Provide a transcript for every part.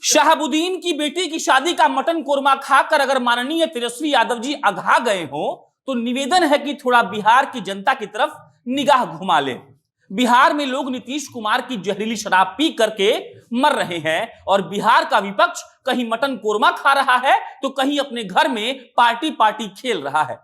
शहाबुद्दीन की बेटी की शादी का मटन कोरमा खाकर अगर माननीय तेजस्वी यादव जी अघा गए हो तो निवेदन है कि थोड़ा बिहार की जनता की तरफ निगाह घुमा ले। बिहार में लोग नीतीश कुमार की जहरीली शराब पी करके मर रहे हैं और बिहार का विपक्ष कहीं मटन कोरमा खा रहा है तो कहीं अपने घर में पार्टी पार्टी खेल रहा है।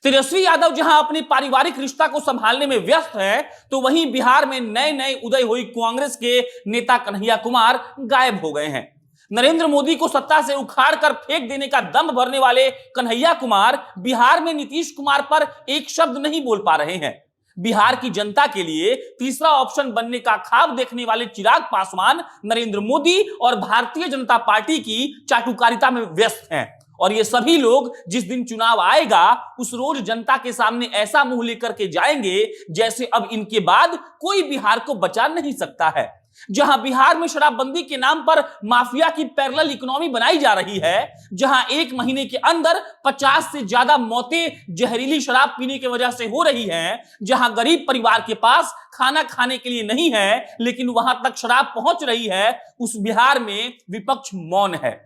तेजस्वी यादव जहां अपने पारिवारिक रिश्ता को संभालने में व्यस्त है तो वहीं बिहार में नए नए उदय हुई कांग्रेस के नेता कन्हैया कुमार गायब हो गए हैं। नरेंद्र मोदी को सत्ता से उखाड़ कर फेंक देने का दम भरने वाले कन्हैया कुमार बिहार में नीतीश कुमार पर एक शब्द नहीं बोल पा रहे हैं। बिहार की जनता के लिए तीसरा ऑप्शन बनने का ख्वाब देखने वाले चिराग पासवान नरेंद्र मोदी और भारतीय जनता पार्टी की चाटुकारिता में व्यस्त हैं और ये सभी लोग जिस दिन चुनाव आएगा उस रोज जनता के सामने ऐसा मुंह लेकर के जाएंगे जैसे अब इनके बाद कोई बिहार को बचा नहीं सकता है। जहां बिहार में शराबबंदी के नाम पर माफिया की पैरेलल इकोनॉमी बनाई जा रही है, जहां एक महीने के अंदर 50 से ज्यादा मौतें जहरीली शराब पीने की वजह से हो रही हैं, जहां गरीब परिवार के पास खाना खाने के लिए नहीं है लेकिन वहां तक शराब पहुंच रही है, उस बिहार में विपक्ष मौन है।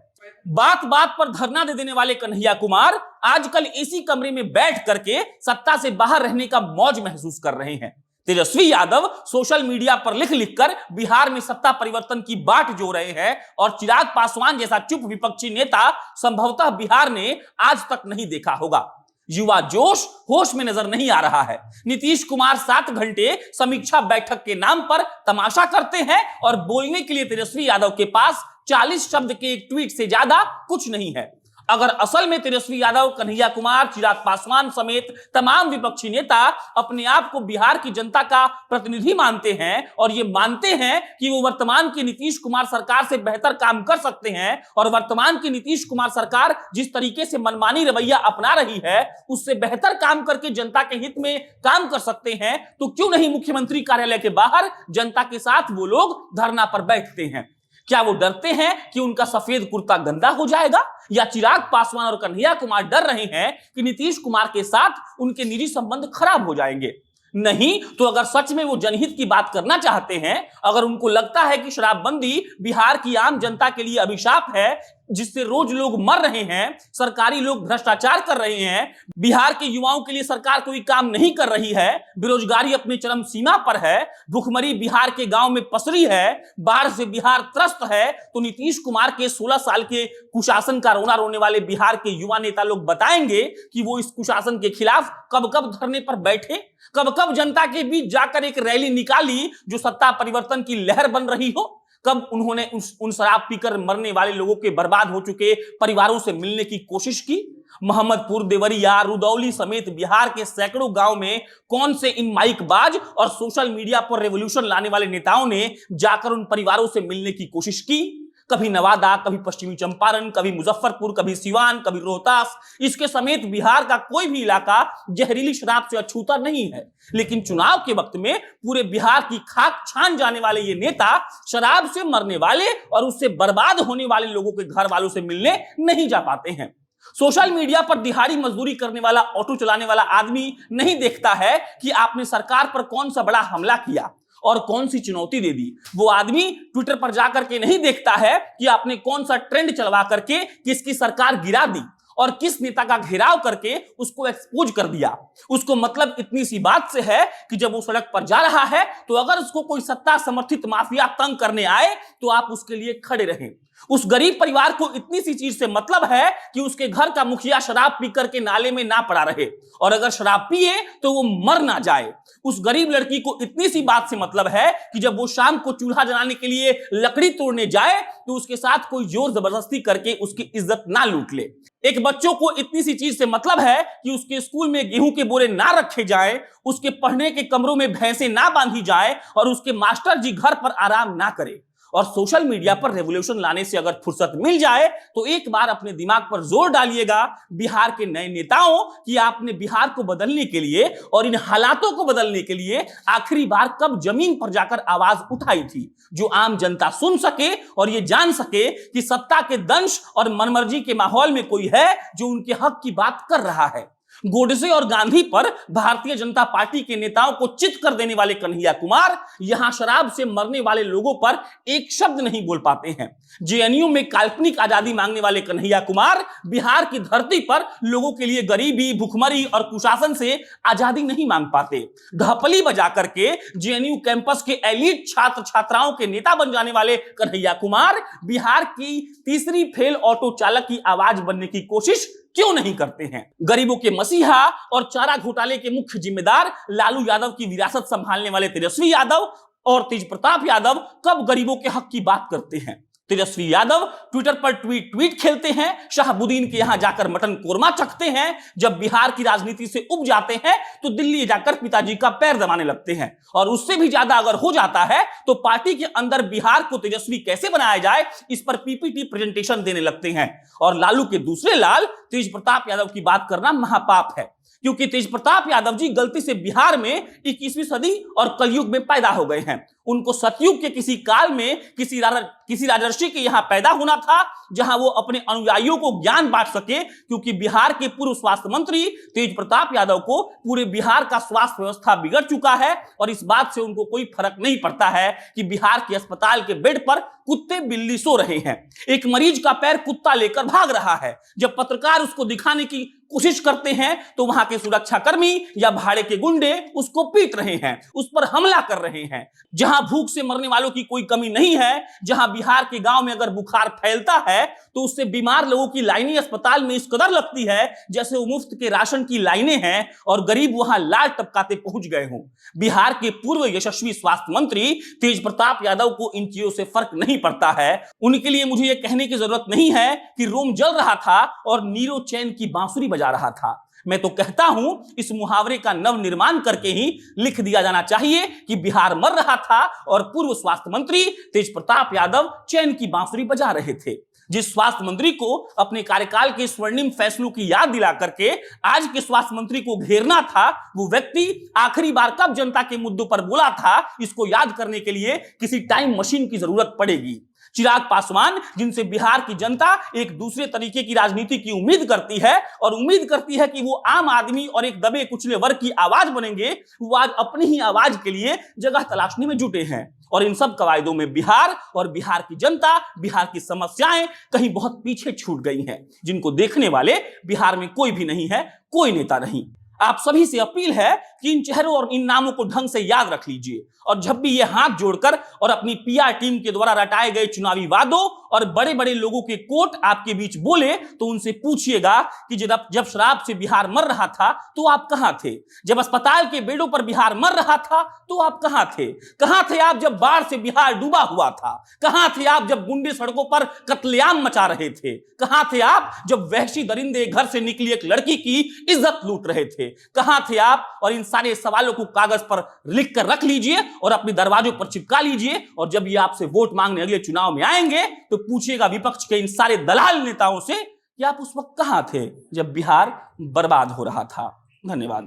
बात बात पर धरना दे देने वाले कन्हैया कुमार आजकल इसी कमरे में बैठ करके सत्ता से बाहर रहने का मौज महसूस कर रहे हैं। तेजस्वी यादव सोशल मीडिया पर लिख लिखकर बिहार में सत्ता परिवर्तन की बाट जो रहे हैं और चिराग पासवान जैसा चुप विपक्षी नेता संभवतः बिहार ने आज तक नहीं देखा होगा। युवा जोश होश में नजर नहीं आ रहा है। नीतीश कुमार 7 घंटे समीक्षा बैठक के नाम पर तमाशा करते हैं और बोलने के लिए तेजस्वी यादव के पास 40 शब्द के एक ट्वीट से ज्यादा कुछ नहीं है। अगर असल में तेजस्वी यादव, कन्हैया कुमार, चिराग पासवान समेत तमाम विपक्षी नेता अपने आप को बिहार की जनता का प्रतिनिधि मानते हैं और ये मानते हैं कि वो वर्तमान की नीतीश कुमार सरकार से बेहतर काम कर सकते हैं और वर्तमान की नीतीश कुमार सरकार जिस तरीके से मनमानी रवैया अपना रही है उससे बेहतर काम करके जनता के हित में काम कर सकते हैं, तो क्यों नहीं मुख्यमंत्री कार्यालय के बाहर जनता के साथ वो लोग धरना पर बैठते हैं? क्या वो डरते हैं कि उनका सफेद कुर्ता गंदा हो जाएगा, या चिराग पासवान और कन्हैया कुमार डर रहे हैं कि नीतीश कुमार के साथ उनके निजी संबंध खराब हो जाएंगे? नहीं तो अगर सच में वो जनहित की बात करना चाहते हैं, अगर उनको लगता है कि शराबबंदी बिहार की आम जनता के लिए अभिशाप है जिससे रोज लोग मर रहे हैं, सरकारी लोग भ्रष्टाचार कर रहे हैं, बिहार के युवाओं के लिए सरकार कोई काम नहीं कर रही है, बेरोजगारी अपनी चरम सीमा पर है, भुखमरी बिहार के गांव में पसरी है, बाढ़ से बिहार त्रस्त है, तो नीतीश कुमार के 16 साल के कुशासन का रोना रोने वाले बिहार के युवा नेता लोग बताएंगे कि वो इस कुशासन के खिलाफ कब कब धरने पर बैठे, कब कब जनता के बीच जाकर एक रैली निकाली जो सत्ता परिवर्तन की लहर बन रही हो, कब उन्होंने उन शराब पीकर मरने वाले लोगों के बर्बाद हो चुके परिवारों से मिलने की कोशिश की। मोहम्मदपुर, देवरिया, रुदौली समेत बिहार के सैकड़ों गांव में कौन से इन माइकबाज और सोशल मीडिया पर रेवोल्यूशन लाने वाले नेताओं ने जाकर उन परिवारों से मिलने की कोशिश की? कभी नवादा, कभी पश्चिमी चंपारण, कभी मुजफ्फरपुर, कभी सिवान, कभी रोहतास, इसके समेत बिहार का कोई भी इलाका जहरीली शराब से अछूता नहीं है। लेकिन चुनाव के वक्त में पूरे बिहार की खाक छान जाने वाले ये नेता शराब से मरने वाले और उससे बर्बाद होने वाले लोगों के घर वालों से मिलने नहीं जा पाते हैं। सोशल मीडिया पर दिहाड़ी मजदूरी करने वाला, ऑटो चलाने वाला आदमी नहीं देखता है कि आपने सरकार पर कौन सा बड़ा हमला किया और कौन सी चुनौती दे दी। वो आदमी ट्विटर पर जाकर के नहीं देखता है कि आपने कौन सा ट्रेंड चलवा करके किसकी सरकार गिरा दी और किस नेता का घेराव करके उसको एक्सपोज कर दिया। उसको मतलब इतनी सी बात से है कि जब वो सड़क पर जा रहा है तो अगर उसको कोई सत्ता समर्थित माफिया तंग करने आए तो आप उसके लिए खड़े रहें। उस गरीब परिवार को इतनी सी चीज से मतलब है कि उसके घर का मुखिया शराब पी करके नाले में ना पड़ा रहे और अगर शराब पिए तो वो मर ना जाए। उस गरीब लड़की को इतनी सी बात से मतलब है कि जब वो शाम को चूल्हा जलाने के लिए लकड़ी तोड़ने जाए तो उसके साथ कोई जोर जबरदस्ती करके उसकी इज्जत ना लूट ले। एक बच्चों को इतनी सी चीज से मतलब है कि उसके स्कूल में गेहूं के बोरे ना रखे जाए, उसके पढ़ने के कमरों में भैंसे ना बांधी जाए और उसके मास्टर जी घर पर आराम ना करे। और सोशल मीडिया पर रेवोल्यूशन लाने से अगर फुर्सत मिल जाए तो एक बार अपने दिमाग पर जोर डालिएगा बिहार के नए नेताओं कि आपने बिहार को बदलने के लिए और इन हालातों को बदलने के लिए आखिरी बार कब जमीन पर जाकर आवाज उठाई थी, जो आम जनता सुन सके और ये जान सके कि सत्ता के दंश और मनमर्जी के माहौल में कोई है जो उनके हक की बात कर रहा है। गोडसे और गांधी पर भारतीय जनता पार्टी के नेताओं को चित कर देने वाले कन्हैया कुमार यहां शराब से मरने वाले लोगों पर एक शब्द नहीं बोल पाते हैं। जेएनयू में काल्पनिक आजादी मांगने वाले कन्हैया कुमार बिहार की धरती पर लोगों के लिए गरीबी, भुखमरी और कुशासन से आजादी नहीं मांग पाते। ढपली बजा करके जेएनयू कैंपस के एलीट छात्र छात्राओं के नेता बन जाने वाले कन्हैया कुमार बिहार की तीसरी फेल ऑटो चालक की आवाज बनने की कोशिश क्यों नहीं करते हैं? गरीबों के मसीहा और चारा घोटाले के मुख्य जिम्मेदार लालू यादव की विरासत संभालने वाले तेजस्वी यादव और तेज प्रताप यादव कब गरीबों के हक की बात करते हैं? तेजस्वी यादव ट्विटर पर ट्वीट खेलते हैं, शहाबुद्दीन के यहां जाकर मटन कोरमा चखते हैं, जब बिहार की राजनीति से उब जाते हैं तो दिल्ली जाकर पिताजी का पैर दबाने लगते हैं, और उससे भी ज्यादा अगर हो जाता है तो पार्टी के अंदर बिहार को तेजस्वी कैसे बनाया जाए इस पर पीपीटी प्रेजेंटेशन देने लगते हैं। और लालू के दूसरे लाल तेज प्रताप यादव की बात करना महापाप है, क्योंकि तेज प्रताप यादव जी गलती से बिहार में 21वीं सदी और कलयुग में पैदा हो गए हैं। उनको सतयुग के किसी काल में किसी राजर्षि के यहां पैदा होना था, जहां वो अपने अनुयायियों को ज्ञान बांट सके, क्योंकि बिहार के पूर्व स्वास्थ्य मंत्री तेज प्रताप यादव को पूरे बिहार का स्वास्थ्य व्यवस्था बिगड़ चुका है, और इस बात से उनको कोई फर्क नहीं पड़ता है कि बिहार के अस्पताल के बेड पर कुत्ते बिल्ली सो रहे हैं। एक मरीज का पैर कुत्ता लेकर भाग रहा है, जब पत्रकार उसको दिखाने की कोशिश करते हैं तो वहां के सुरक्षाकर्मी या भाड़े के गुंडे उसको पीट रहे हैं, उस पर हमला कर रहे हैं। जहां भूख से मरने वालों की कोई कमी नहीं है, जहां बिहार के गांव में अगर बुखार फैलता है तो उससे बीमार लोगों की लाइनें अस्पताल में इस कदर लगती है जैसे वो मुफ्त के राशन की लाइनें हैं, और गरीब वहां लाल टपकाते पहुंच गए हों। बिहार के पूर्व यशस्वी स्वास्थ्य मंत्री तेज प्रताप यादव को इन चीजों से फर्क नहीं पड़ता है। उनके लिए मुझे यह कहने की जरूरत नहीं है कि रोम जल रहा था और नीरो चैन की बांसुरी बजा रहा था। मैं तो कहता हूं इस मुहावरे का नव निर्माण करके ही लिख दिया जाना चाहिए कि बिहार मर रहा था और पूर्व स्वास्थ्य मंत्री तेज प्रताप यादव चैन की बांसुरी बजा रहे थे। जिस स्वास्थ्य मंत्री को अपने कार्यकाल के स्वर्णिम फैसलों की याद दिला करके आज के स्वास्थ्य मंत्री को घेरना था, वो व्यक्ति आखिरी बार कब जनता के मुद्दों पर बोला था, इसको याद करने के लिए किसी टाइम मशीन की जरूरत पड़ेगी। चिराग पासवान, जिनसे बिहार की जनता एक दूसरे तरीके की राजनीति की उम्मीद करती है और उम्मीद करती है कि वो आम आदमी और एक दबे कुचले वर्ग की आवाज बनेंगे, वो आज अपनी ही आवाज के लिए जगह तलाशने में जुटे हैं। और इन सब कवायदों में बिहार और बिहार की जनता, बिहार की समस्याएं कहीं बहुत पीछे छूट गई हैं, जिनको देखने वाले बिहार में कोई भी नहीं है, कोई नेता नहीं। आप सभी से अपील है कि इन चेहरों और इन नामों को ढंग से याद रख लीजिए, और जब भी ये हाथ जोड़कर और अपनी पीआर टीम के द्वारा रटाए गए चुनावी वादों और बड़े बड़े लोगों के कोट आपके बीच बोले तो उनसे पूछिएगा कि जब शराब से बिहार मर रहा था तो आप कहां थे? जब अस्पताल के बेडों पर बिहार मर रहा था तो आप कहां थे? कहां थे आप जब बाढ़ से बिहार डूबा हुआ था? कहां थे आप जब गुंडे सड़कों पर कत्लेआम मचा रहे थे? कहां थे आप जब वहशी दरिंदे घर से निकली एक लड़की की इज्जत लूट रहे थे? कहां थे आप? और इन सारे सवालों को कागज पर लिख कर रख लीजिए और अपने दरवाजों पर चिपका लीजिए, और जब ये आपसे वोट मांगने अगले चुनाव में आएंगे तो पूछिएगा विपक्ष के इन सारे दलाल नेताओं से कि आप उस वक्त कहां थे जब बिहार बर्बाद हो रहा था। धन्यवाद।